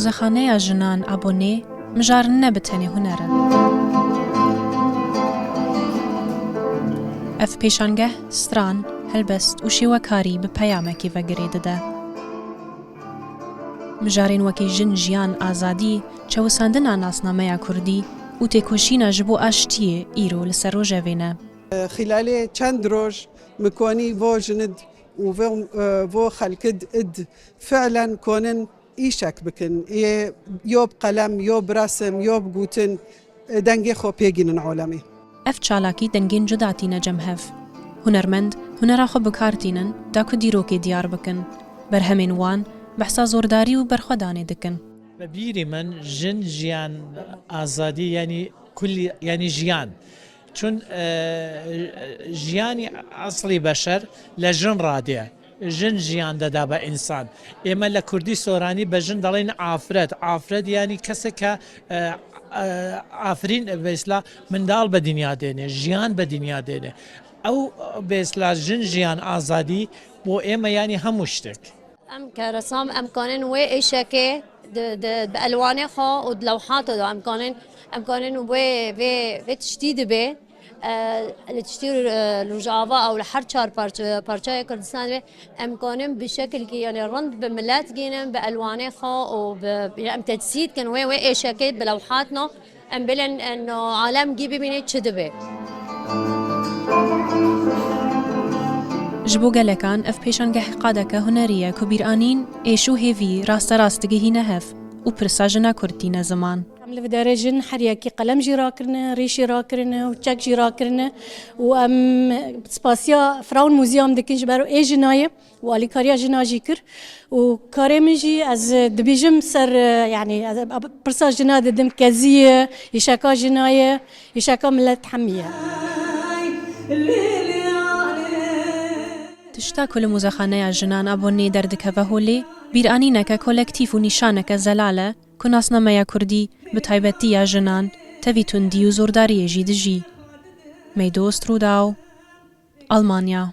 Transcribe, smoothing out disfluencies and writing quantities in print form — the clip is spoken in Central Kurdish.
موزەخانەیە ژنان ئابۆنێ مژارن بتەنێ هونەرە. ئەف پێشانگە ستران، هەلبەست و شێوەکاری بە پەیامێکی ڤەگرێ دەدە. مژارên wekî jin jiyan azadî çewsandina nasnameya Kurdî û têkoşîna ji bo aştiyê îro li ser rojevê ne. خلال چند روز میکنی و جند و خلقد اد فعلا کنن ایشک بکن یا بقلم یا برسم یا بگوتن دنگ خو پیگینن عالمی. اف چالاکی دنگین جداتینه جمهف. هنرمند هنرا خو بکارتینن دا کو دیروکی دیار بکن. برهمین وان بحثا زورداری و برخودانه دکن. ببیری من جن جیان آزادی یعنی کلی یعنی جیان. چون ژیانی ئەسڵی بەشەر لە ژن ڕادێ ژن ژیان دەدا بە ئینسان ئێمە لە کوردی سۆرانی بە ژن دەڵێن ئافرەت ینی کەسێک کە ئافرین بێسلا منداڵ بە دنیا دێنێ ژیان بە دنیا دێنێ ئەو بێسلا ژن ژیان ئازادی بۆ ئێمە ینی هەموو شتێک ئەم کە ڕسام ئەمکانن وێ ئێشەکێ بەئەلوانێ خۆ و لەوحاتەدا ئەمکانن وێ تشتی دەبێ لتشتير الرجعة أو لحر شار بارشاية كردستان أمكانهم بشكل كي يعني رند بملات جينا بألوانه خا وبأم تجسيد كان وين إيش أكيد بلوحاتنا أم بلن إنه عالم جيبي مني تشدبه. جبو گەلەکان ئەف پێشانگە حقادەکە هونەریە کە بیرانین ئێش و هێڤی ڕاستە ڕاستگەهینە هەف و پرساژنە کورتینە زمان. لە دەرەژن هەریەکی قەلەم ژیراکردنە ڕێشی ڕاکردنە و چەک ژیراکردنە و ئەم سپاسیا فراون موزیام دکن ji ber ê jinayê û alîkariya jina jî kir û karê min jî ez dibêjim ser yani pirsa jina didim keziye îşeka jinayê îşeka millet hemiye. تشتا ku li mûzexaneya jinan abonê derdikeve holê bîranîneke kolektif û nîşaneke zelal e ku nasnameya Kurdî bi taybetiya jinan tevî tundî û zordariyê jî dijî. Meydost Rûdaw, Almanya.